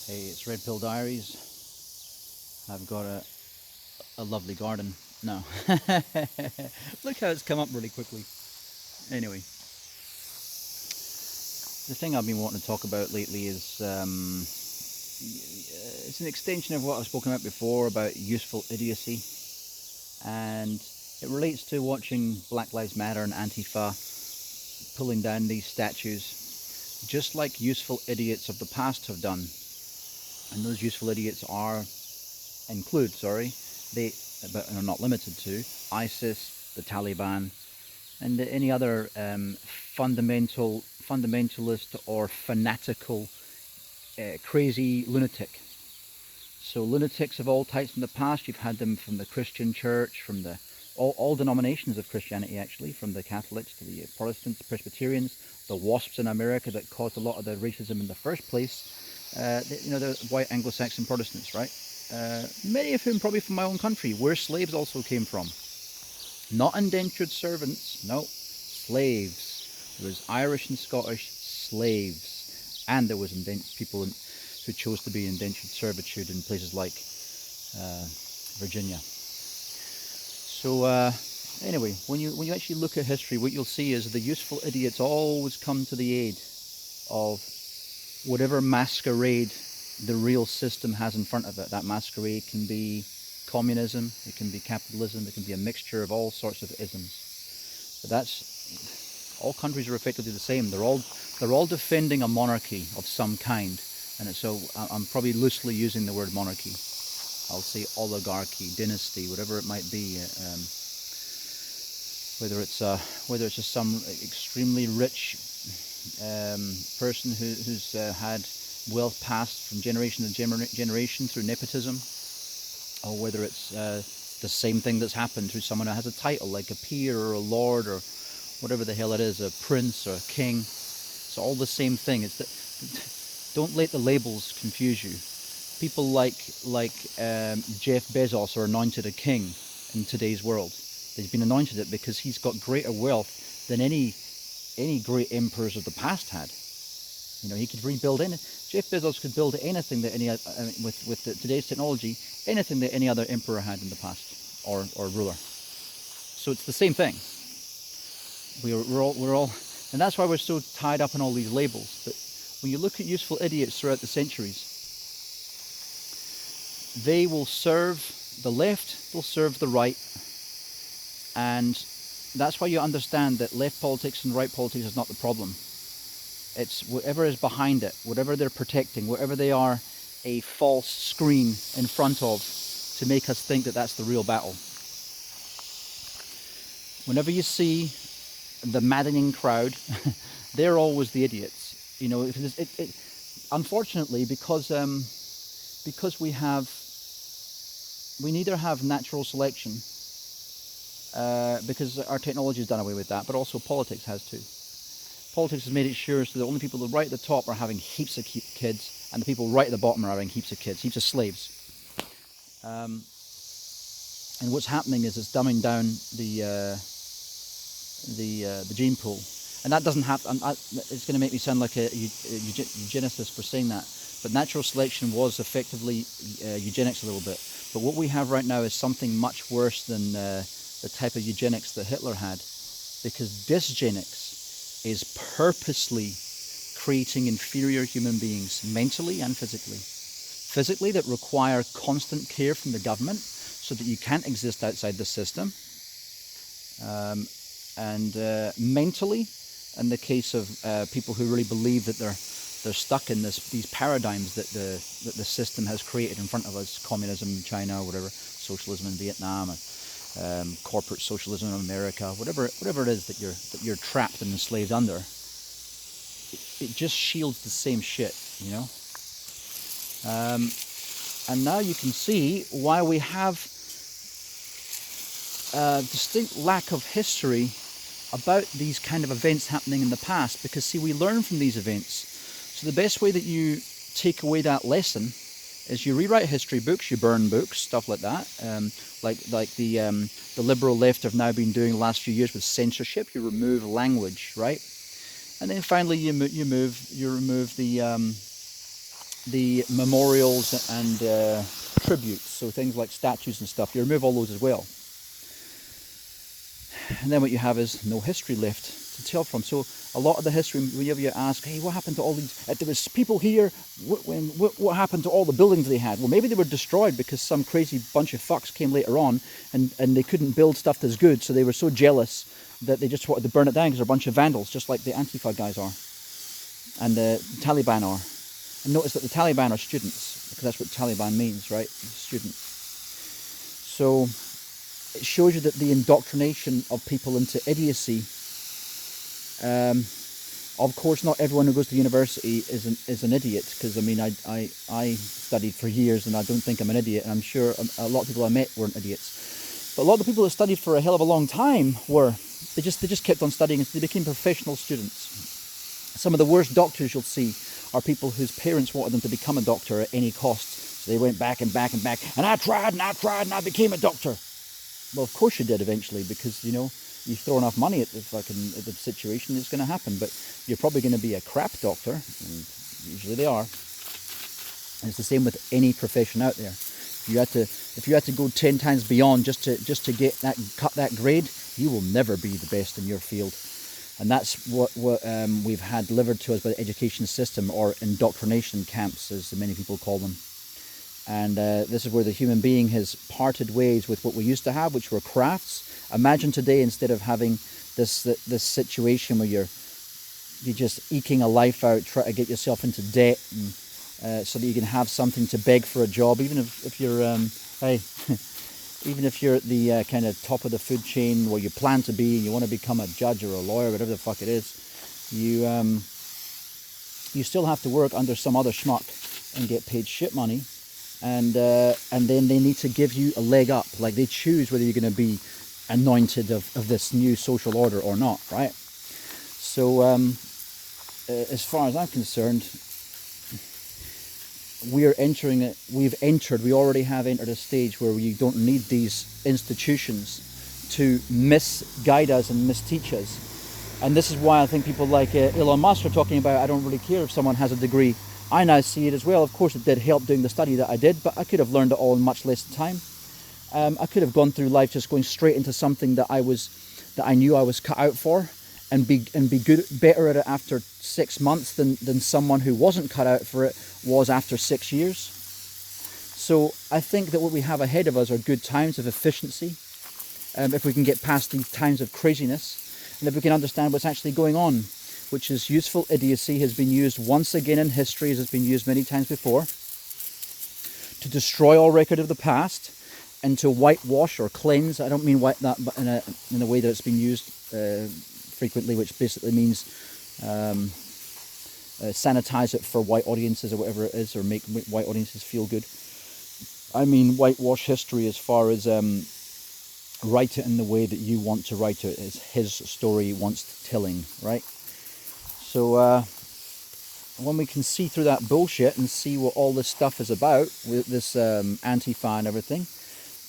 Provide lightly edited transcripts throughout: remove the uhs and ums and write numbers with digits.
Hey, it's Red Pill Diaries. I've got a lovely garden. No. Look how it's come up really quickly. Anyway, the thing I've been wanting to talk about lately is it's an extension of what I've spoken about before about useful idiocy. And it relates to watching Black Lives Matter and Antifa pulling down these statues, just like useful idiots of the past have done. And those useful idiots include, but are not limited to, ISIS, the Taliban, and any other fundamentalist or fanatical, crazy lunatic. So lunatics of all types in the past, you've had them from the Christian church, from the all denominations of Christianity actually, from the Catholics to the Protestants, Presbyterians, the WASPs in America that caused a lot of the racism in the first place. The white Anglo-Saxon Protestants, right? Many of whom probably from my own country, where slaves also came from. Not indentured servants, no, slaves. There was Irish and Scottish slaves, and there was people who chose to be indentured servitude in places like Virginia. So anyway, when you actually look at history, what you'll see is the useful idiots always come to the aid of whatever masquerade the real system has in front of it. That masquerade can be communism, it can be capitalism, it can be a mixture of all sorts of isms. But all countries are effectively the same. They're all defending a monarchy of some kind, and so I'm probably loosely using the word monarchy. I'll say oligarchy, dynasty, whatever it might be. Whether it's just some extremely rich person who's had wealth passed from generation to generation through nepotism, or whether it's the same thing that's happened through someone who has a title like a peer or a lord or whatever the hell it is, a prince or a king. It's all the same thing. Don't let the labels confuse you. People like Jeff Bezos are anointed a king in today's world. He's been anointed it because he's got greater wealth than any great emperors of the past had. He could rebuild Jeff Bezos could build anything that with today's technology, anything that any other emperor had in the past or ruler. So it's the same thing. We're all, and that's why we're so tied up in all these labels. But when you look at useful idiots throughout the centuries, they will serve the left, they'll serve the right, and that's why you understand that left politics and right politics is not the problem. It's whatever is behind it, whatever they're protecting, whatever they are a false screen in front of to make us think that that's the real battle. Whenever you see the maddening crowd, they're always the idiots. Unfortunately, because we neither have natural selection, because our technology has done away with that, but also politics has too. Politics has made it sure so the only people right at the top are having heaps of kids, and the people right at the bottom are having heaps of kids, heaps of slaves. And what's happening is it's dumbing down the gene pool, and that doesn't happen. It's going to make me sound like a eugenicist for saying that, but natural selection was effectively eugenics a little bit. But what we have right now is something much worse than the type of eugenics that Hitler had, because dysgenics is purposely creating inferior human beings, mentally and physically. Physically, that require constant care from the government so that you can't exist outside the system. And mentally, in the case of people who really believe that they're stuck in these paradigms that the system has created in front of us, communism in China, or whatever, socialism in Vietnam, corporate socialism in America, whatever it is that you're trapped and enslaved under, it just shields the same shit, and now you can see why we have a distinct lack of history about these kind of events happening in the past, because see, we learn from these events. So the best way that you take away that lesson is you rewrite history books, you burn books, stuff like that, like the liberal left have now been doing the last few years with censorship. You remove language, right? And then finally you remove the the memorials and tributes, so things like statues and stuff. You remove all those as well. And then what you have is no history left to tell from. So a lot of the history, whenever you ask, hey, what happened to all these, there was people here, what happened to all the buildings they had? Well, maybe they were destroyed because some crazy bunch of fucks came later on and they couldn't build stuff that's good, so they were so jealous that they just wanted to burn it down because they're a bunch of vandals, just like the Antifa guys are, and the Taliban are. And notice that the Taliban are students, because that's what Taliban means, right? Student. So it shows you that the indoctrination of people into idiocy, of course not everyone who goes to university is an idiot, because I mean I studied for years and I don't think I'm an idiot, and I'm sure a lot of people I met weren't idiots. But a lot of the people that studied for a hell of a long time they just kept on studying and they became professional students. Some of the worst doctors you'll see are people whose parents wanted them to become a doctor at any cost. So they went back and back and back, and I tried and I tried and I became a doctor. Well, of course you did eventually, because, you know, you throw enough money at the situation, it's going to happen. But you're probably going to be a crap doctor, and usually they are. And it's the same with any profession out there. If you had to go 10 times beyond just to get cut that grade, you will never be the best in your field. And that's what we've had delivered to us by the education system, or indoctrination camps, as many people call them. And this is where the human being has parted ways with what we used to have, which were crafts. Imagine today, instead of having this situation where you're just eking a life out, try to get yourself into debt, and, so that you can have something to beg for a job, even if you're even if you're at the kind of top of the food chain where you plan to be, and you want to become a judge or a lawyer, whatever the fuck it is, you still have to work under some other schmuck and get paid shit money. And then they need to give you a leg up. Like, they choose whether you're going to be anointed of this new social order or not, right? So as far as I'm concerned, we already have entered a stage where we don't need these institutions to misguide us and misteach us. And this is why I think people like Elon Musk are talking about, I don't really care if someone has a degree. I now see it as well. Of course, it did help doing the study that I did, but I could have learned it all in much less time. I could have gone through life just going straight into something that I knew I was cut out for, and be better at it after 6 months than someone who wasn't cut out for it was after 6 years. So I think that what we have ahead of us are good times of efficiency, if we can get past these times of craziness, and if we can understand what's actually going on, which is useful idiocy has been used once again in history, as it's been used many times before, to destroy all record of the past and to whitewash or cleanse. I don't mean white that, but in a way that it's been used frequently, which basically means sanitize it for white audiences or whatever it is, or make white audiences feel good. I mean whitewash history as far as write it in the way that you want to write it, as his story wants telling, right? So when we can see through that bullshit and see what all this stuff is about, with this Antifa and everything,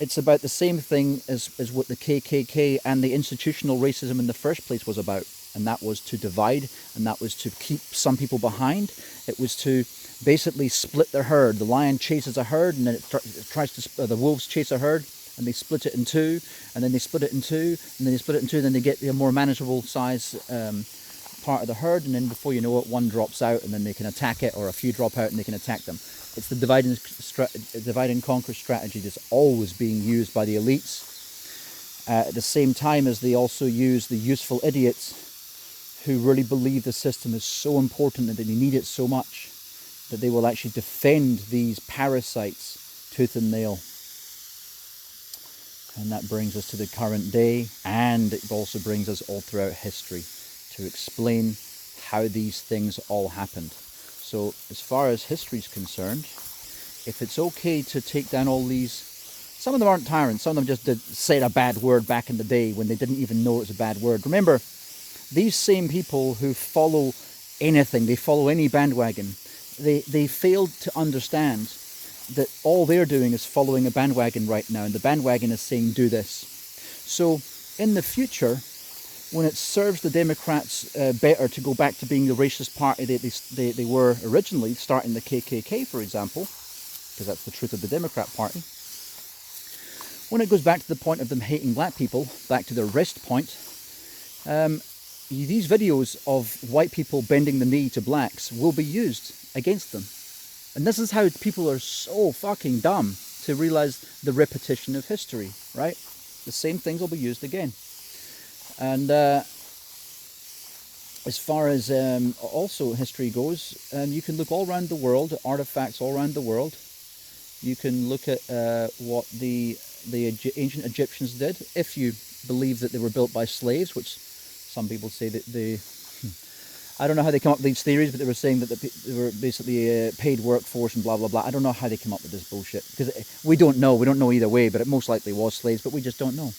it's about the same thing as what the KKK and the institutional racism in the first place was about. And that was to divide, and that was to keep some people behind. It was to basically split the herd. The lion chases a herd, and then it tries to, the wolves chase a herd, and they split it in two, and then they split it in two, and then they split it in two, and then they get a more manageable size part of the herd, and then before you know it, one drops out, and then they can attack it, or a few drop out and they can attack them. It's the divide and conquer strategy that's always being used by the elites, at the same time as they also use the useful idiots who really believe the system is so important that they need it so much that they will actually defend these parasites tooth and nail. And that brings us to the current day, and it also brings us all throughout history to explain how these things all happened. So as far as history is concerned, if it's okay to take down all these, some of them aren't tyrants, some of them just said a bad word back in the day when they didn't even know it was a bad word. Remember, these same people who follow anything, they follow any bandwagon, they failed to understand that all they're doing is following a bandwagon right now, and the bandwagon is saying do this. So in the future, when it serves the Democrats better to go back to being the racist party they were originally, starting the KKK, for example, because that's the truth of the Democrat Party. When it goes back to the point of them hating black people, back to their rest point, these videos of white people bending the knee to blacks will be used against them. And this is how people are so fucking dumb to realize the repetition of history, right? The same things will be used again. And as far as also history goes, you can look all around the world at artifacts all around the world. You can look at what the ancient Egyptians did, if you believe that they were built by slaves, which some people say that they... I don't know how they come up with these theories, but they were saying that they were basically paid workforce and blah, blah, blah. I don't know how they come up with this bullshit, because we don't know. We don't know either way, but it most likely was slaves, but we just don't know.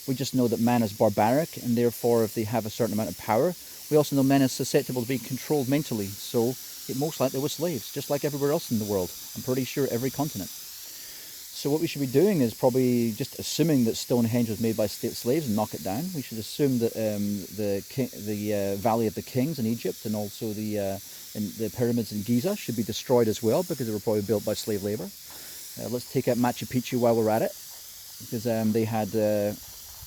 We just know that man is barbaric, and therefore if they have a certain amount of power, we also know man is susceptible to being controlled mentally, so it most likely was slaves, just like everywhere else in the world. I'm pretty sure every continent. So what we should be doing is probably just assuming that Stonehenge was made by slaves and knock it down. We should assume that the Valley of the Kings in Egypt and also the pyramids in Giza should be destroyed as well, because they were probably built by slave labor. Let's take out Machu Picchu while we're at it, because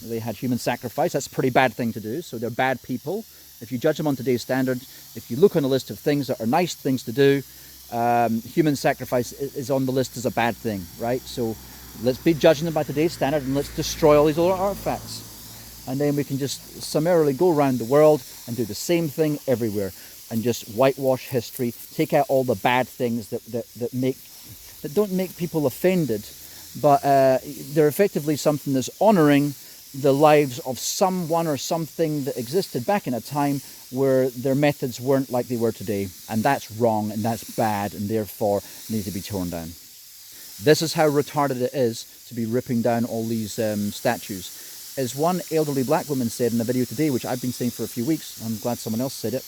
they had human sacrifice. That's a pretty bad thing to do, so they're bad people. If you judge them on today's standard, if you look on a list of things that are nice things to do, human sacrifice is on the list as a bad thing, right? So let's be judging them by today's standard, and let's destroy all these other artifacts. And then we can just summarily go around the world and do the same thing everywhere, and just whitewash history, take out all the bad things that don't make people offended, but they're effectively something that's honouring the lives of someone or something that existed back in a time where their methods weren't like they were today. And that's wrong, and that's bad, and therefore needs to be torn down. This is how retarded it is to be ripping down all these statues. As one elderly black woman said in a video today, which I've been saying for a few weeks, I'm glad someone else said it,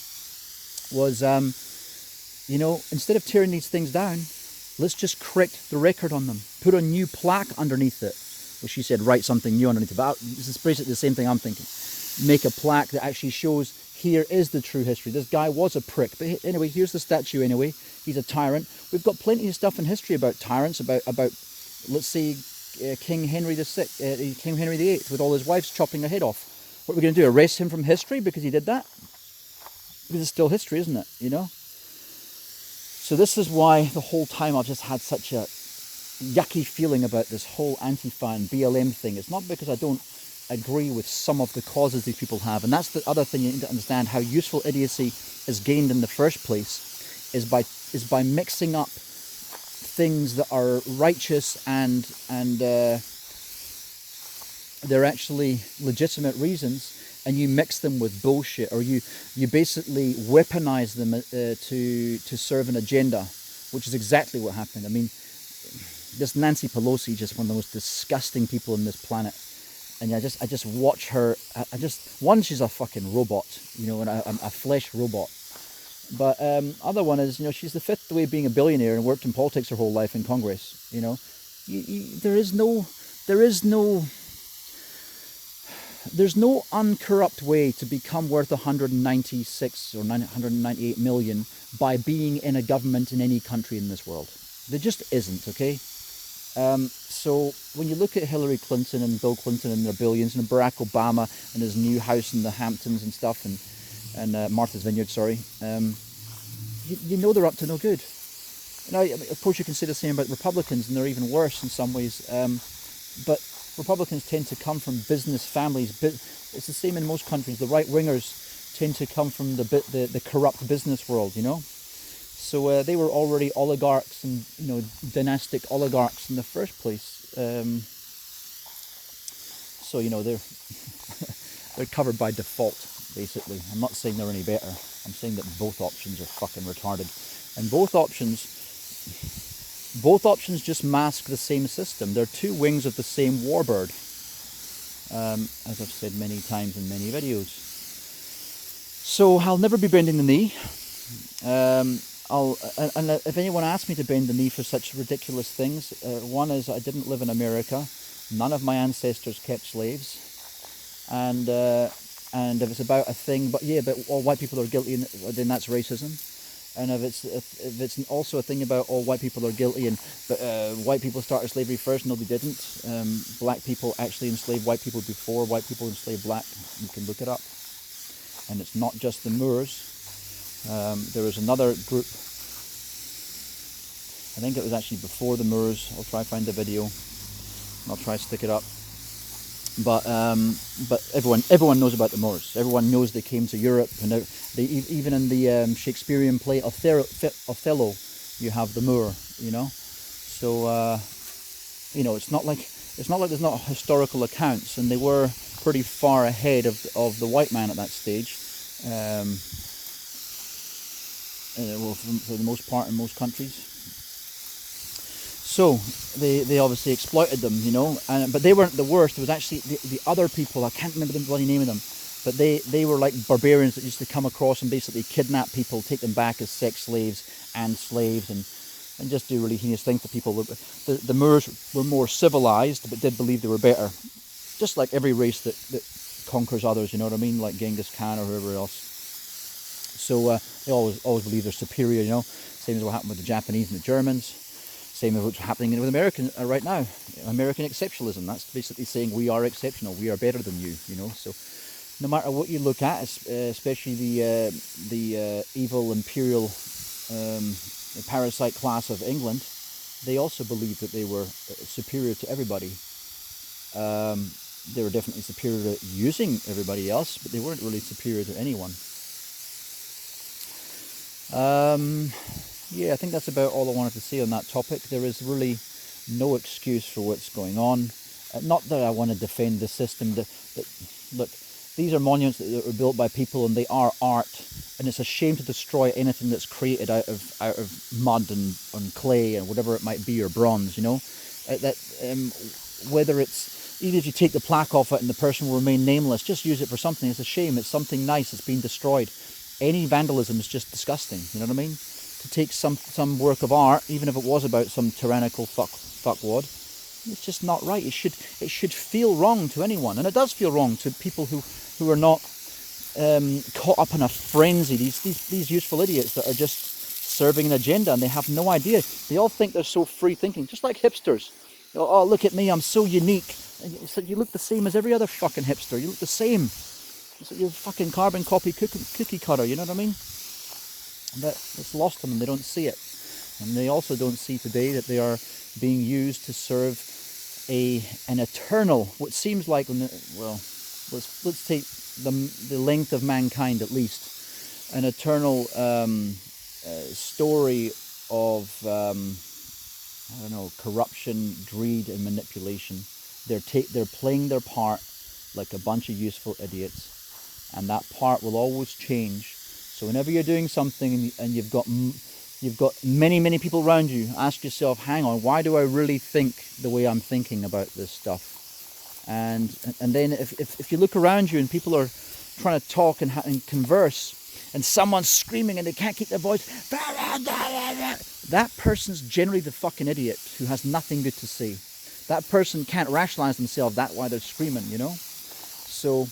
was, you know, instead of tearing these things down, let's just correct the record on them. Put a new plaque underneath it. Well, she said, write something new underneath it. But this is basically the same thing I'm thinking. Make a plaque that actually shows, here is the true history. This guy was a prick. But anyway, here's the statue anyway. He's a tyrant. We've got plenty of stuff in history about tyrants, about let's say, King Henry VIII, with all his wives chopping their head off. What are we going to do? Erase him from history because he did that? Because it's still history, isn't it? You know? So this is why the whole time I've just had such a yucky feeling about this whole Antifa and BLM thing. It's not because I don't agree with some of the causes these people have, and that's the other thing you need to understand, how useful idiocy is gained in the first place is by mixing up things that are righteous and they're actually legitimate reasons, and you mix them with bullshit, or you basically weaponize them to serve an agenda, which is exactly what happened. I mean, this Nancy Pelosi is just one of the most disgusting people on this planet. And I just watch her. One, she's a fucking robot, you know, and a flesh robot. But other one is, you know, she's the fifth way of being a billionaire and worked in politics her whole life in Congress. You know, there's no uncorrupt way to become worth 196 or 998 million by being in a government in any country in this world. There just isn't, okay? So when you look at Hillary Clinton and Bill Clinton and their billions, and Barack Obama and his new house in the Hamptons and stuff, and Martha's Vineyard, sorry, you know they're up to no good. Now, of course, you can say the same about Republicans, and they're even worse in some ways. But Republicans tend to come from business families. It's the same in most countries. The right-wingers tend to come from the corrupt business world, you know. So they were already oligarchs and, you know, dynastic oligarchs in the first place. So, you know, they're covered by default, basically. I'm not saying they're any better. I'm saying that both options are fucking retarded. And both options just mask the same system. They're two wings of the same warbird, as I've said many times in many videos. So I'll never be bending the knee. And if anyone asks me to bend the knee for such ridiculous things, one is I didn't live in America. None of my ancestors kept slaves. And And if it's about a thing, but all white people are guilty, then that's racism. And if it's also a thing about all white people are guilty, and white people started slavery first, no, they didn't. Black people actually enslaved white people before white people enslaved black. You can look it up. And it's not just the Moors. There was another group. I think it was actually before the Moors. I'll try to find the video. I'll try to stick it up. But everyone knows about the Moors. Everyone knows they came to Europe, and even in the Shakespearean play Othello, you have the Moor. So it's not like there's not historical accounts, and they were pretty far ahead of the white man at that stage. Well, for the most part in most countries. So they obviously exploited them, but they weren't the worst. It was actually the other people. I can't remember the bloody name of them, but they were like barbarians that used to come across and basically kidnap people, take them back as sex slaves and slaves, and just do really heinous things to people. The Moors were more civilized, but did believe they were better, just like every race that conquers others. You know what I mean? Like Genghis Khan or whoever else. So they always believe they're superior. Same as what happened with the Japanese and the Germans. Same as what's happening with American right now. American exceptionalism. That's basically saying we are exceptional. We are better than you. So no matter what you look at, especially the evil imperial parasite class of England, they also believed that they were superior to everybody. They were definitely superior to using everybody else, but they weren't really superior to anyone. Yeah, I think that's about all I wanted to say on that topic. There is really no excuse for what's going on. Not that I want to defend the system. Look, these are monuments that were built by people, and they are art. And it's a shame to destroy anything that's created out of mud and clay and whatever it might be, or bronze. Whether it's, even if you take the plaque off it and the person will remain nameless, just use it for something. It's a shame. It's something nice. It's been destroyed. Any vandalism is just disgusting. You know what I mean? To take some work of art, even if it was about some tyrannical fuckwad, it's just not right. It should feel wrong to anyone, and it does feel wrong to people who are not caught up in a frenzy. These useful idiots that are just serving an agenda, and they have no idea. They all think they're so free thinking, just like hipsters. Oh, look at me, I'm so unique. It's like you look the same as every other fucking hipster. You look the same. It's like you're a fucking carbon copy cookie cutter. You know what I mean? That's lost them, and they don't see it. And they also don't see today that they are being used to serve an eternal, what seems like, let's take the length of mankind at least, an eternal story of corruption, greed, and manipulation. They're playing their part like a bunch of useful idiots, and that part will always change. So whenever you're doing something and you've got many people around you, ask yourself, hang on, why do I really think the way I'm thinking about this stuff? And then if you look around you and people are trying to talk and converse, and someone's screaming and they can't keep their voice, that person's generally the fucking idiot who has nothing good to say. That person can't rationalize themselves. That's why they're screaming, So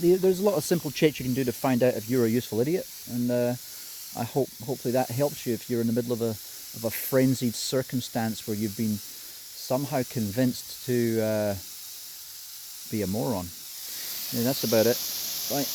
there's a lot of simple checks you can do to find out if you're a useful idiot, and I hopefully that helps you if you're in the middle of a frenzied circumstance where you've been somehow convinced to be a moron. Yeah, that's about it. Bye.